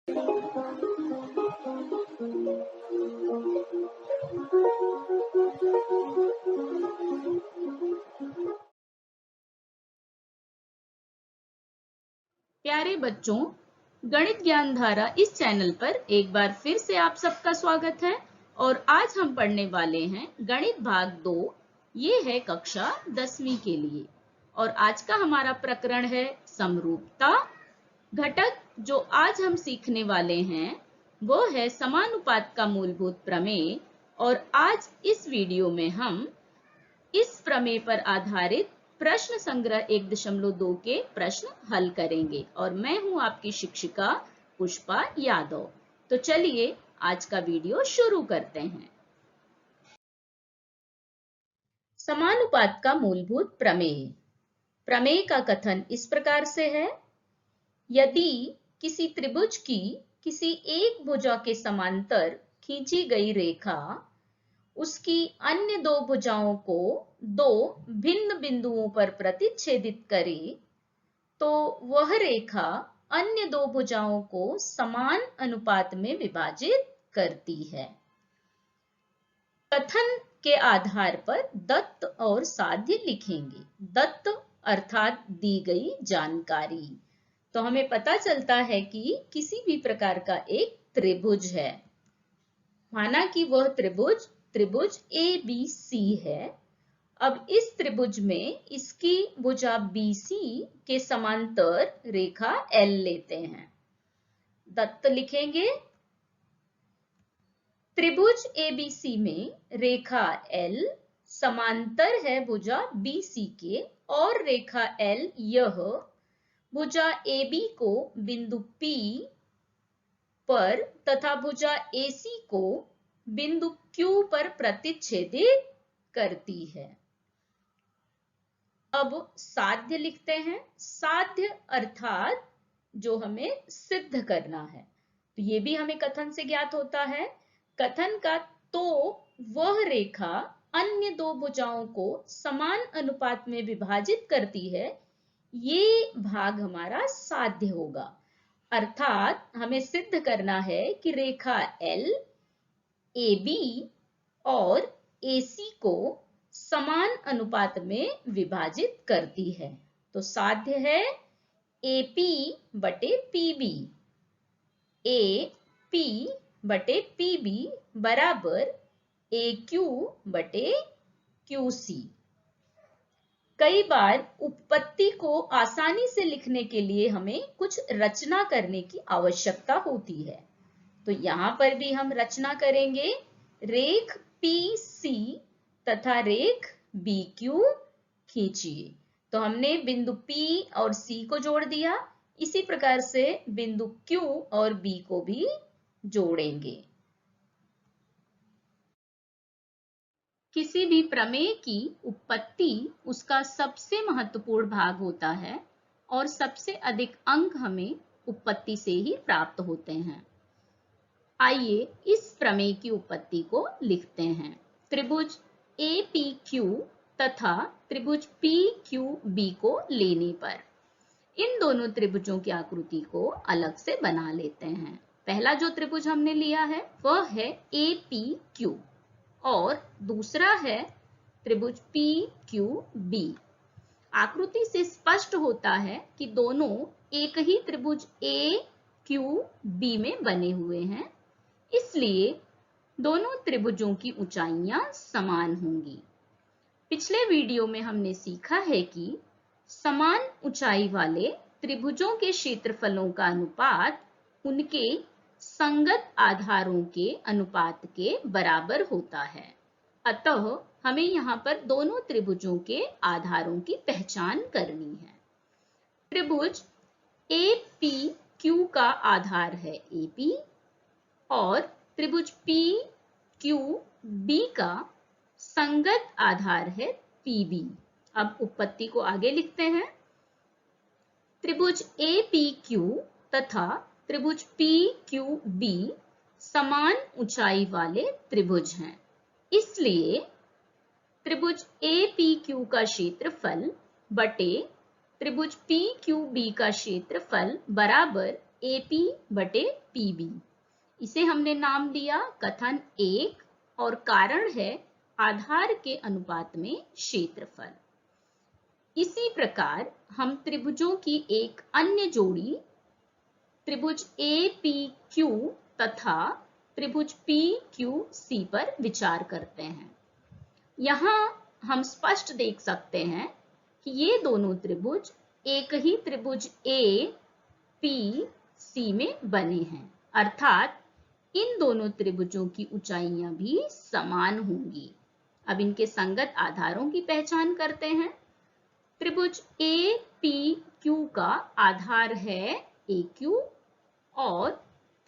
प्यारे बच्चों, गणित ज्ञान धारा इस चैनल पर एक बार फिर से आप सबका स्वागत है। और आज हम पढ़ने वाले हैं गणित भाग 2। ये है कक्षा 10वीं के लिए। और आज का हमारा प्रकरण है समरूपता। घटक जो आज हम सीखने वाले हैं वो है समानुपात का मूलभूत प्रमेय। और आज इस वीडियो में हम इस प्रमेय पर आधारित प्रश्न संग्रह 1.2 के प्रश्न हल करेंगे। और मैं हूं आपकी शिक्षिका पुष्पा यादव। तो चलिए आज का वीडियो शुरू करते हैं। समानुपात का मूलभूत प्रमेय। प्रमेय का कथन इस प्रकार से है। यदि किसी त्रिभुज की किसी एक भुजा के समांतर खींची गई रेखा उसकी अन्य दो भुजाओं को दो भिन्न बिंदुओं पर प्रतिच्छेदित करे तो वह रेखा अन्य दो भुजाओं को समान अनुपात में विभाजित करती है। कथन के आधार पर दत्त और साध्य लिखेंगे। दत्त अर्थात दी गई जानकारी। तो हमें पता चलता है कि किसी भी प्रकार का एक त्रिभुज है। माना कि वह त्रिभुज ABC है। अब इस त्रिभुज में इसकी भुजा BC के समांतर रेखा L लेते हैं। दत्त लिखेंगे। त्रिभुज ABC में रेखा L समांतर है भुजा BC के और रेखा L यह भुजा AB को बिंदु P पर तथा भुजा AC को बिंदु Q पर प्रतिच्छेदित करती है। अब साध्य लिखते हैं। साध्य अर्थात जो हमें सिद्ध करना है। तो ये भी हमें कथन से ज्ञात होता है। कथन का तो वह रेखा अन्य दो भुजाओं को समान अनुपात में विभाजित करती है, ये भाग हमारा साध्य होगा। अर्थात हमें सिद्ध करना है कि रेखा L AB और AC को समान अनुपात में विभाजित करती है। तो साध्य है AP बटे PB। AP बटे PB बराबर AQ बटे QC। कई बार उपपत्ति को आसानी से लिखने के लिए हमें कुछ रचना करने की आवश्यकता होती है। तो यहां पर भी हम रचना करेंगे। रेख PC तथा रेख BQ खींचिए। तो हमने बिंदु P और C को जोड़ दिया। इसी प्रकार से बिंदु Q और B को भी जोड़ेंगे। किसी भी प्रमेय की उत्पत्ति उसका सबसे महत्वपूर्ण भाग होता है और सबसे अधिक अंक हमें उत्पत्ति से ही प्राप्त होते हैं। आइए इस प्रमेय की उत्पत्ति को लिखते हैं। त्रिभुज APQ तथा त्रिभुज PQB को लेने पर इन दोनों त्रिभुजों की आकृति को अलग से बना लेते हैं। पहला जो त्रिभुज हमने लिया है वह है APQ और दूसरा है त्रिभुज PQB। आकृति से स्पष्ट होता है कि दोनों एक ही त्रिभुज AQB में बने हुए हैं, इसलिए दोनों त्रिभुजों की ऊंचाइयां समान होंगी। पिछले वीडियो में हमने सीखा है कि समान ऊंचाई वाले त्रिभुजों के क्षेत्रफलों का अनुपात उनके संगत आधारों के अनुपात के बराबर होता है। अतः हमें यहाँ पर दोनों त्रिभुजों के आधारों की पहचान करनी है। त्रिभुज APQ का आधार है AP और त्रिभुज PQB का संगत आधार है PB। अब उत्पत्ति को आगे लिखते हैं। त्रिभुज APQ तथा त्रिभुज PQB समान ऊंचाई वाले त्रिभुज हैं, इसलिए त्रिभुज APQ का क्षेत्रफल बटे त्रिभुज PQB का क्षेत्रफल बराबर AP बटे PB। इसे हमने नाम दिया कथन 1 और कारण है आधार के अनुपात में क्षेत्रफल। इसी प्रकार हम त्रिभुजों की एक अन्य जोड़ी त्रिभुज APQ तथा त्रिभुज PQC पर विचार करते हैं। यहाँ हम स्पष्ट देख सकते हैं कि ये दोनों त्रिभुज एक ही त्रिभुज APC में बने हैं, अर्थात इन दोनों त्रिभुजों की ऊंचाइयां भी समान होंगी। अब इनके संगत आधारों की पहचान करते हैं। त्रिभुज APQ का आधार है AQ और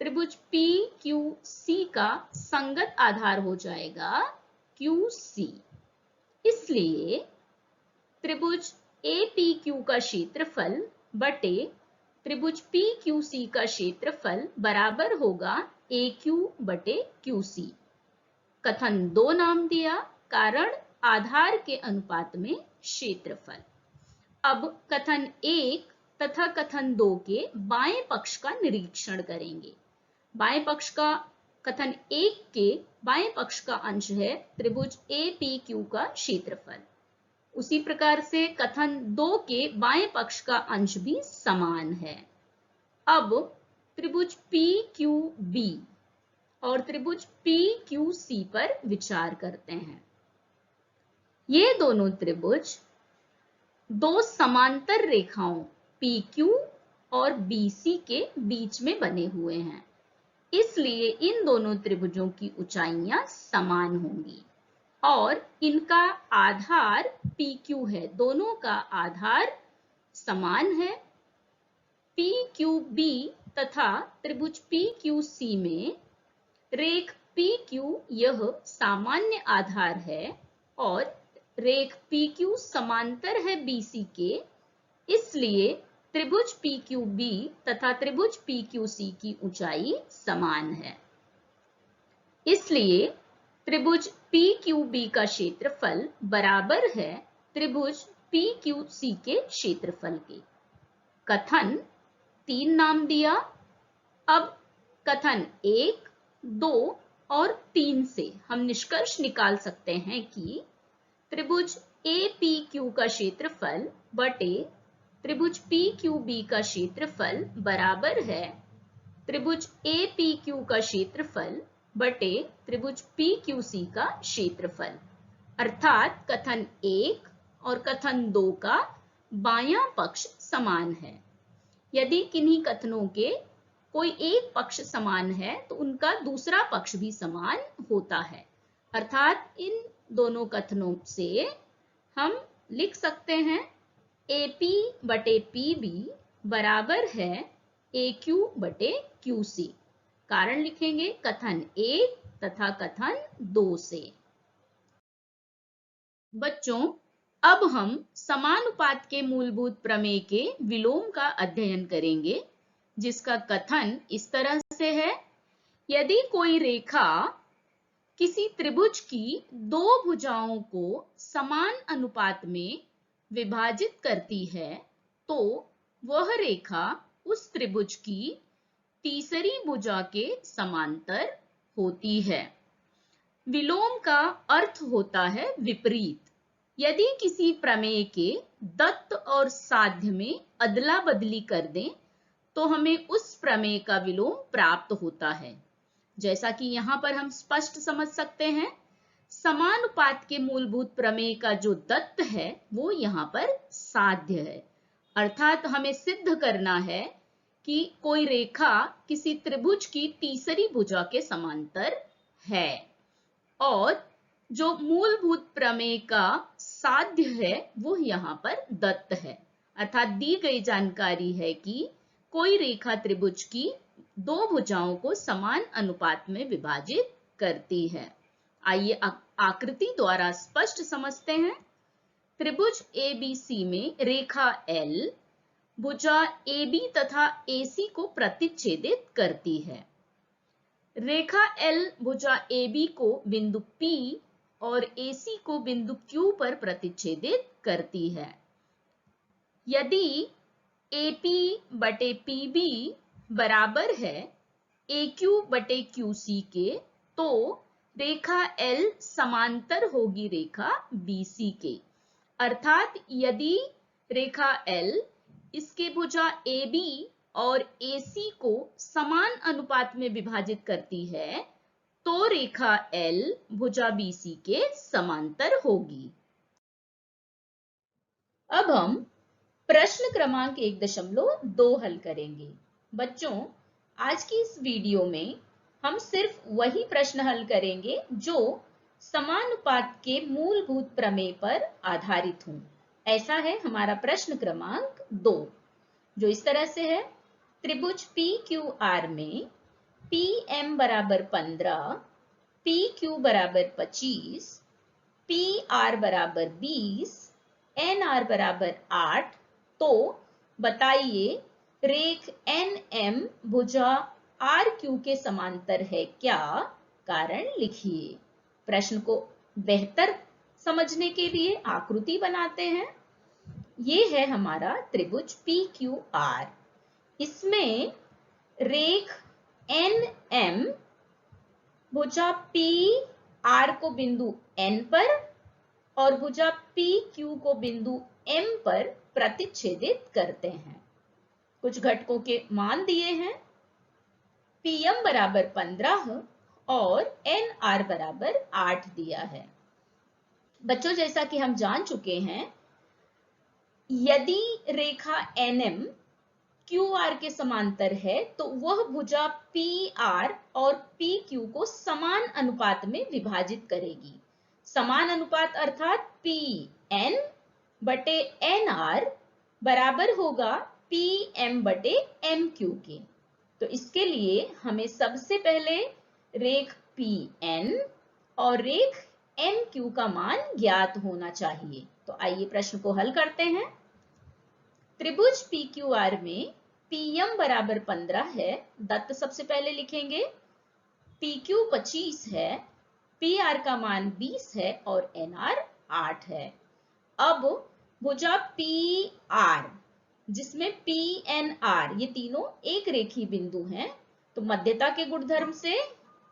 त्रिभुज PQC का संगत आधार हो जाएगा QC। इसलिए त्रिभुज APQ का क्षेत्रफल बटे त्रिभुज PQC का क्षेत्रफल बराबर होगा AQ बटे QC। कथन 2 नाम दिया, कारण आधार के अनुपात में क्षेत्रफल। अब कथन 1 तथा कथन 2 के बाएं पक्ष का निरीक्षण करेंगे। बाएं पक्ष का कथन 1 के बाएं पक्ष का अंश है त्रिभुज APQ का क्षेत्रफल। उसी प्रकार से कथन 2 के बाएं पक्ष का अंश भी समान है। अब त्रिभुज PQB और त्रिभुज PQC पर विचार करते हैं। ये दोनों त्रिभुज दो समांतर रेखाओं PQ और BC के बीच में बने हुए हैं, इसलिए इन दोनों त्रिभुजों की ऊंचाइयां समान होंगी और इनका आधार PQ है। दोनों का आधार समान है। PQB तथा त्रिभुज PQC में रेख PQ यह सामान्य आधार है और रेख PQ समांतर है BC के, इसलिए त्रिभुज PQB तथा त्रिभुज PQC की ऊंचाई समान है। इसलिए त्रिभुज PQB का क्षेत्रफल बराबर है त्रिभुज PQC के क्षेत्रफल के। कथन 3 नाम दिया। अब कथन 1, 2 और 3 से हम निष्कर्ष निकाल सकते हैं कि त्रिभुज APQ का क्षेत्रफल बटे त्रिभुज PQB का क्षेत्रफल बराबर है त्रिभुज APQ का क्षेत्रफल बटे त्रिभुज PQC का क्षेत्रफल, अर्थात कथन 1 और कथन 2 का बायां पक्ष समान है। यदि किन्हीं कथनों के कोई एक पक्ष समान है तो उनका दूसरा पक्ष भी समान होता है, अर्थात इन दोनों कथनों से हम लिख सकते हैं AP बटे PB बराबर है AQ बटे QC। कारण लिखेंगे कथन 1 तथा कथन 2 से। बच्चों, अब हम समानुपात के मूलभूत प्रमेय के विलोम का अध्ययन करेंगे, जिसका कथन इस तरह से है। यदि कोई रेखा किसी त्रिभुज की दो भुजाओं को समान अनुपात में विभाजित करती है, तो वह रेखा उस त्रिभुज की तीसरी भुजा के समांतर होती है। विलोम का अर्थ होता है विपरीत। यदि किसी प्रमेय के दत्त और साध्य में अदला बदली कर दें तो हमें उस प्रमेय का विलोम प्राप्त होता है। जैसा कि यहाँ पर हम स्पष्ट समझ सकते हैं, समानुपात के मूलभूत प्रमेय का जो दत्त है वो यहाँ पर साध्य है, अर्थात हमें सिद्ध करना है कि कोई रेखा किसी त्रिभुज की तीसरी भुजा के समांतर है, और जो मूलभूत प्रमेय का साध्य है वो यहाँ पर दत्त है, अर्थात दी गई जानकारी है कि कोई रेखा त्रिभुज की दो भुजाओं को समान अनुपात में विभाजित करती है। आइए आकृति द्वारा स्पष्ट समझते हैं। त्रिभुज ABC में रेखा L भुजा AB तथा AC को प्रतिच्छेदित करती है। रेखा L भुजा AB को बिंदु P और AC को बिंदु Q पर प्रतिच्छेदित करती है। यदि AP बटे PB बराबर है AQ बटे QC के, तो रेखा L समांतर होगी रेखा BC के। अर्थात यदि रेखा L इसके भुजा AB और AC को समान अनुपात में विभाजित करती है, तो रेखा L भुजा BC के समांतर होगी। अब हम प्रश्न क्रमांक 1.2 हल करेंगे। बच्चों, आज की इस वीडियो में हम सिर्फ वही प्रश्न हल करेंगे जो समानुपात के मूलभूत प्रमेय पर आधारित हों। ऐसा है हमारा प्रश्न क्रमांक 2, जो इस तरह से है। त्रिभुज PQR में PM बराबर 15, PQ बराबर 25, PR बराबर 20, NR बराबर 8, तो बताइए रेख NM भुजा RQ के समांतर है क्या? कारण लिखिए। प्रश्न को बेहतर समझने के लिए आकृति बनाते हैं। ये है हमारा त्रिभुज PQR। इसमें रेख NM भुजा PR को बिंदु N पर और भुजा PQ को बिंदु M पर प्रतिच्छेदित करते हैं। कुछ घटकों के मान दिए हैं। PM बराबर 15 और NR बराबर 8 दिया है। बच्चों, जैसा कि हम जान चुके हैं, यदि रेखा NM QR के समांतर है तो वह भुजा PR और PQ को समान अनुपात में विभाजित करेगी। समान अनुपात अर्थात PN बटे NR बराबर होगा PM बटे MQ के। तो इसके लिए हमें सबसे पहले रेख PN और रेख MQ का मान ज्ञात होना चाहिए। तो आइए प्रश्न को हल करते हैं। त्रिभुज PQR में PM बराबर 15 है, दत्त सबसे पहले लिखेंगे। PQ 25 है, PR का मान 20 है और NR 8 है। अब भुजा PR जिसमें PNR ये तीनों एक रेखीय बिंदु हैं, तो मध्यता के गुणधर्म से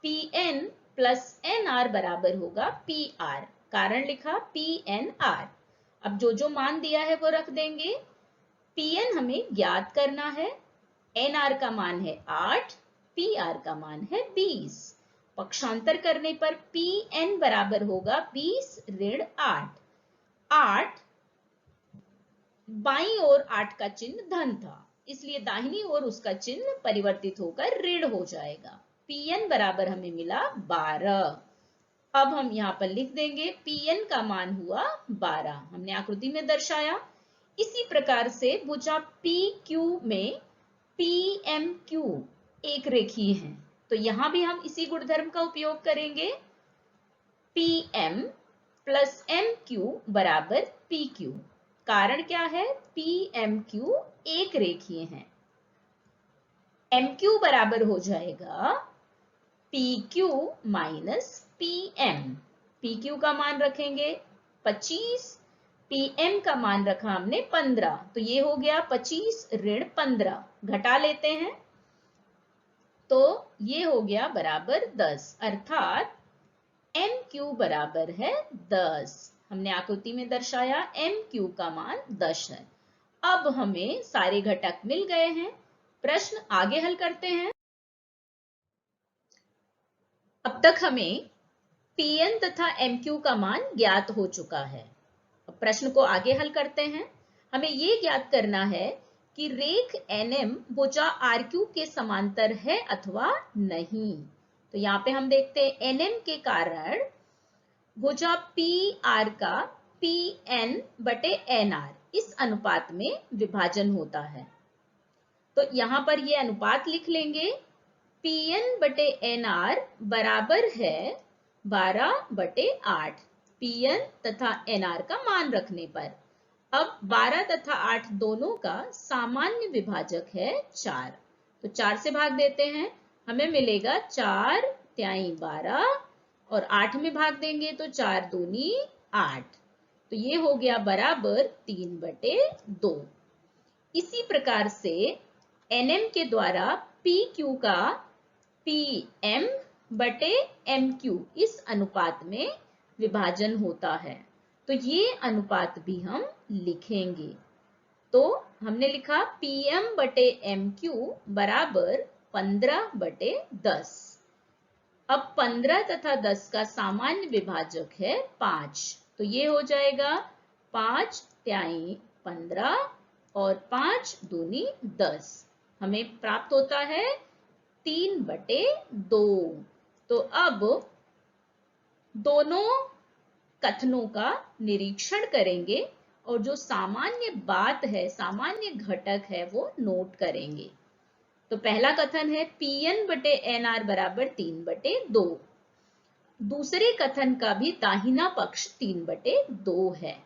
PN प्लस NR बराबर होगा PR। कारण लिखा PNR। अब जो मान दिया है वो रख देंगे। PN हमें ज्ञात करना है। NR का मान है 8, PR का मान है 20। पक्षांतर करने पर PN बराबर होगा 20 ऋण 8। 8 बाईं ओर 8 का चिन्ह धन था, इसलिए दाहिनी ओर उसका चिन्ह परिवर्तित होकर ऋण हो जाएगा। PN बराबर हमें मिला 12। अब हम यहाँ पर लिख देंगे PN का मान हुआ 12, हमने आकृति में दर्शाया। इसी प्रकार से भुजा PQ में PMQ एक रेखीय है, तो यहां भी हम इसी गुणधर्म का उपयोग करेंगे। PM प्लस MQ बराबर PQ। कारण क्या है? PMQ एक रेखीय है। MQ बराबर हो जाएगा PQ माइनस PM। PQ का मान रखेंगे 25, PM का मान रखा हमने 15, तो ये हो गया 25 ऋण 15। घटा लेते हैं तो ये हो गया बराबर 10, अर्थात MQ बराबर है 10। हमने आकृति में दर्शाया MQ का मान 10 है। अब हमें सारे घटक मिल गए हैं। प्रश्न आगे हल करते हैं। अब तक हमें PN तथा MQ का मान ज्ञात हो चुका है। अब प्रश्न को आगे हल करते हैं। हमें ये ज्ञात करना है कि रेख NM भुजा RQ के समांतर है अथवा नहीं। तो यहाँ पे हम देखते हैं NM के कारण भुजा PR का PN बटे NR इस अनुपात में विभाजन होता है। तो यहाँ पर ये अनुपात लिख लेंगे। PN बटे NR बराबर है 12 बटे 8, PN तथा NR का मान रखने पर। अब 12 तथा 8 दोनों का सामान्य विभाजक है 4, तो 4 से भाग देते हैं, हमें मिलेगा 4 त्याई 12 और 8 में भाग देंगे तो 4 दूनी 8, तो ये हो गया बराबर 3 बटे 2। इसी प्रकार से NM के द्वारा PQ का PM बटे MQ इस अनुपात में विभाजन होता है। तो ये अनुपात भी हम लिखेंगे। तो हमने लिखा PM बटे MQ बराबर 15 बटे 10। अब 15 तथा 10 का सामान्य विभाजक है 5, तो ये हो जाएगा 5 त्याई 15 और 5 दूनी 10। हमें प्राप्त होता है 3 बटे 2। तो अब दोनों कथनों का निरीक्षण करेंगे और जो सामान्य बात है, सामान्य घटक है, वो नोट करेंगे। तो पहला कथन है Pn बटे NR बराबर 3 बटे 2। दूसरे कथन का भी दाहिना पक्ष 3 बटे 2 है।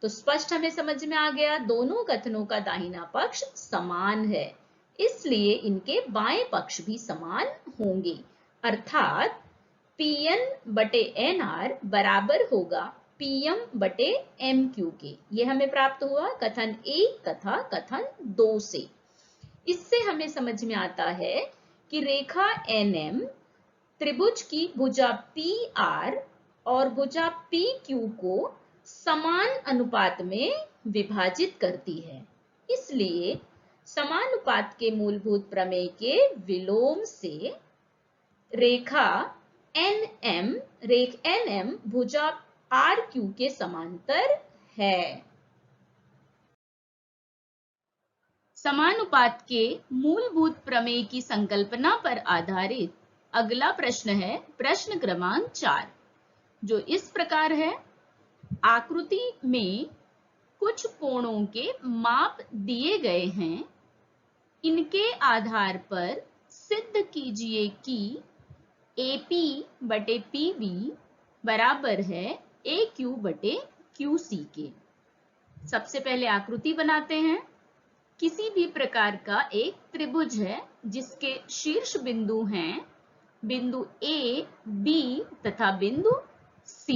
तो स्पष्ट हमें समझ में आ गया, दोनों कथनों का दाहिना पक्ष समान है, इसलिए इनके बाएं पक्ष भी समान होंगे। अर्थात Pn बटे NR बराबर होगा PM बटे MQ के। ये हमें प्राप्त हुआ कथन 1 तथा कथन 2 से। इससे हमें समझ में आता है कि रेखा NM त्रिभुज की भुजा PR और भुजा PQ को समान अनुपात में विभाजित करती है। इसलिए समानुपात के मूलभूत प्रमेय के विलोम से रेखा NM भुजा RQ के समांतर है। समानुपात के मूलभूत प्रमेय की संकल्पना पर आधारित अगला प्रश्न है प्रश्न क्रमांक 4, जो इस प्रकार है। आकृति में कुछ कोणों के माप दिए गए हैं। इनके आधार पर सिद्ध कीजिए कि AP बटे PB बराबर है AQ बटे QC के। सबसे पहले आकृति बनाते हैं। किसी भी प्रकार का एक त्रिभुज है जिसके शीर्ष बिंदु हैं बिंदु A, B तथा बिंदु C।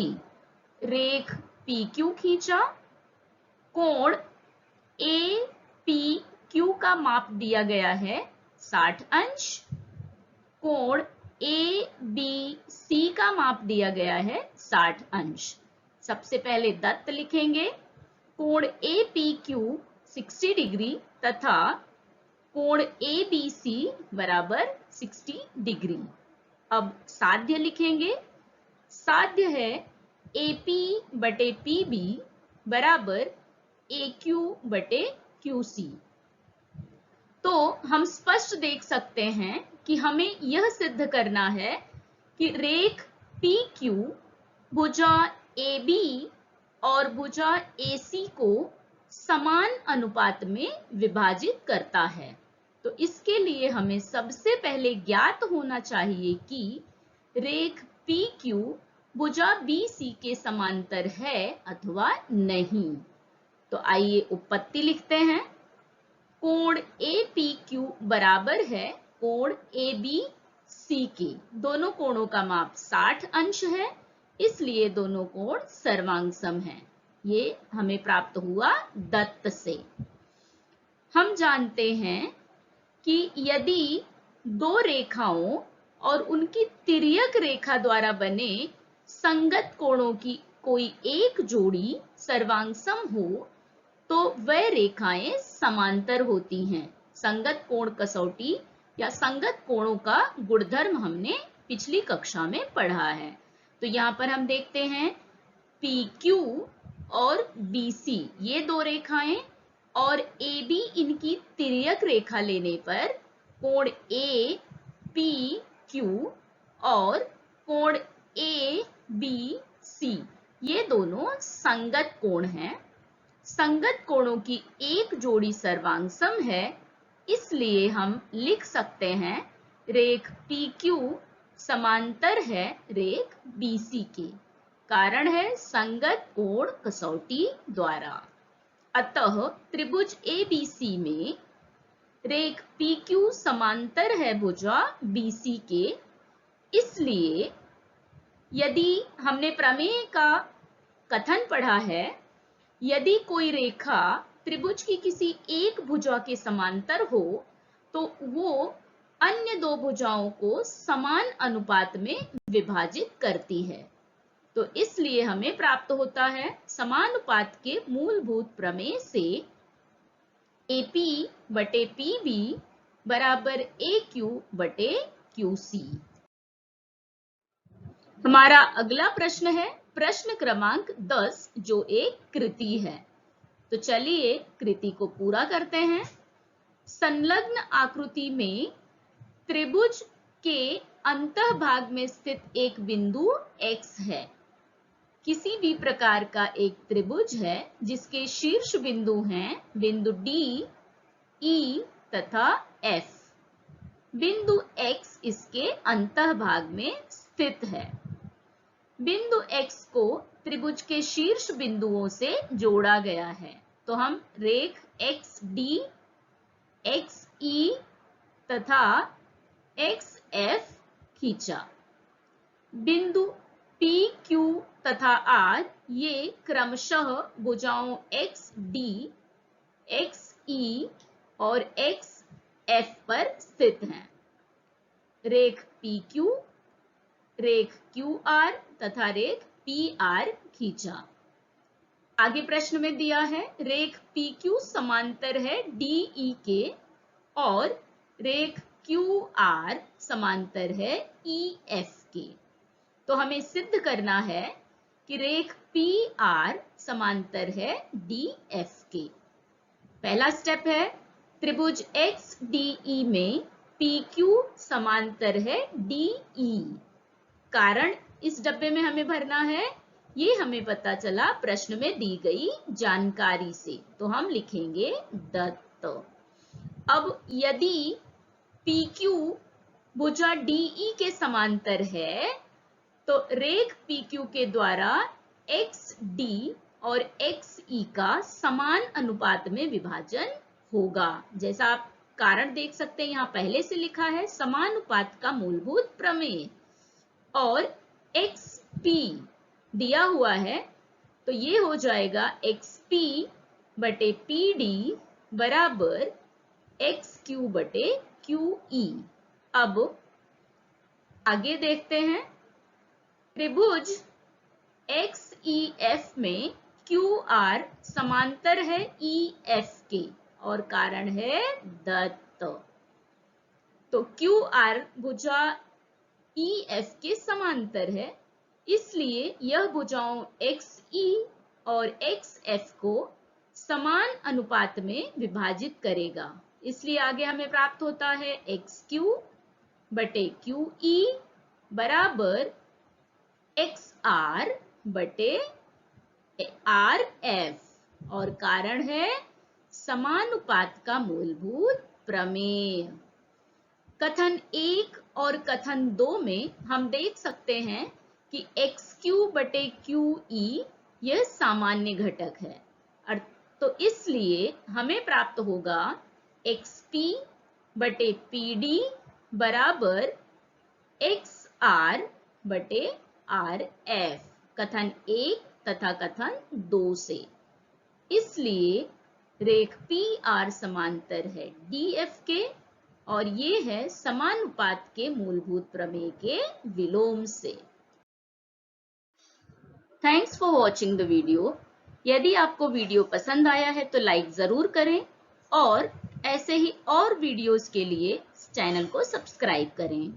रेख PQ खींचा। कोण APQ का माप दिया गया है 60 अंश। कोण ABC का माप दिया गया है 60 अंश। सबसे पहले दत्त लिखेंगे। कोण APQ 60 डिग्री तथा कोण ABC बराबर 60 डिग्री। अब साध्य लिखेंगे। साध्य है AP बटे PB बराबर AQ बटे QC। तो हम स्पष्ट देख सकते हैं कि हमें यह सिद्ध करना है कि रेख PQ भुजा AB और भुजा AC को समान अनुपात में विभाजित करता है। तो इसके लिए हमें सबसे पहले ज्ञात होना चाहिए कि रेख PQ भुजा BC के समांतर है अथवा नहीं। तो आइए उपपत्ति लिखते हैं। कोण APQ बराबर है कोण ABC के। दोनों कोणों का माप 60 अंश है, इसलिए दोनों कोण सर्वांगसम हैं। ये हमें प्राप्त हुआ दत्त से। हम जानते हैं कि यदि दो रेखाओं और उनकी तिर्यक रेखा द्वारा बने संगत कोणों की कोई एक जोड़ी सर्वांगसम हो तो वह रेखाएं समांतर होती हैं। संगत कोण कसौटी या संगत कोणों का गुणधर्म हमने पिछली कक्षा में पढ़ा है। तो यहाँ पर हम देखते हैं PQ और BC ये दो रेखाएं और AB इनकी तिर्यक रेखा लेने पर कोण APQ और कोण ABC ये दोनों संगत कोण हैं। संगत कोणों की एक जोड़ी सर्वांगसम है, इसलिए हम लिख सकते हैं रेख PQ समांतर है रेख BC के। कारण है संगत कोण कसौटी द्वारा। अतः त्रिभुज ABC में रेख PQ समांतर है भुजा BC के। इसलिए यदि हमने प्रमेय का कथन पढ़ा है, यदि कोई रेखा त्रिभुज की किसी एक भुजा के समांतर हो तो वो अन्य दो भुजाओं को समान अनुपात में विभाजित करती है। तो इसलिए हमें प्राप्त होता है समानुपात के मूलभूत प्रमेय से AP बटे PB बराबर AQ बटे QC। हमारा अगला प्रश्न है प्रश्न क्रमांक 10, जो एक कृति है। तो चलिए कृति को पूरा करते हैं। संलग्न आकृति में त्रिभुज के अंतःभाग में स्थित एक बिंदु X है। किसी भी प्रकार का एक त्रिभुज है जिसके शीर्ष बिंदु हैं बिंदु D, E तथा F। बिंदु X इसके अंतःभाग में स्थित है। बिंदु X को त्रिभुज के शीर्ष बिंदुओं से जोड़ा गया है। तो हम रेख XD, XE तथा XF खींचा। बिंदु PQ तथा R ये क्रमशः भुजाओं XD, XE और XF पर स्थित हैं। रेख PQ, रेख QR तथा रेख PR खींचा। आगे प्रश्न में दिया है रेख PQ समांतर है DE के और रेख QR समांतर है EF के। तो हमें सिद्ध करना है कि रेख PR समांतर है DF के। पहला स्टेप है त्रिभुज XDE में PQ समांतर है DE। कारण इस डब्बे में हमें भरना है, ये हमें पता चला प्रश्न में दी गई जानकारी से। तो हम लिखेंगे दत्त। अब यदि PQ भुजा DE के समांतर है तो रेख PQ के द्वारा XD और XE का समान अनुपात में विभाजन होगा। जैसा आप कारण देख सकते हैं, यहां पहले से लिखा है समानुपात का मूलभूत प्रमेय। और XP दिया हुआ है तो ये हो जाएगा XP बटे PD बराबर XQ बटे QE। अब आगे देखते हैं त्रिभुज XEF में QR समांतर है EF के और कारण है दत्त। तो QR भुजा EF के समांतर है, इसलिए यह भुजाओं XE और XF को समान अनुपात में विभाजित करेगा। इसलिए आगे हमें प्राप्त होता है XQ बटे QE बराबर XR बटे RF और कारण है समानुपात का मूलभूत प्रमेय। कथन 1 और कथन 2 में हम देख सकते हैं कि XQ बटे QE यह सामान्य घटक है। तो इसलिए हमें प्राप्त होगा XP बटे PD बराबर XR बटे RF कथन 1 तथा कथन 2 से। इसलिए रेख PR समांतर है DF के और ये है समानुपात के मूलभूत प्रमेय के विलोम से। Thanks for watching the video. यदि आपको वीडियो पसंद आया है तो लाइक जरूर करें और ऐसे ही और वीडियोस के लिए चैनल को सब्सक्राइब करें।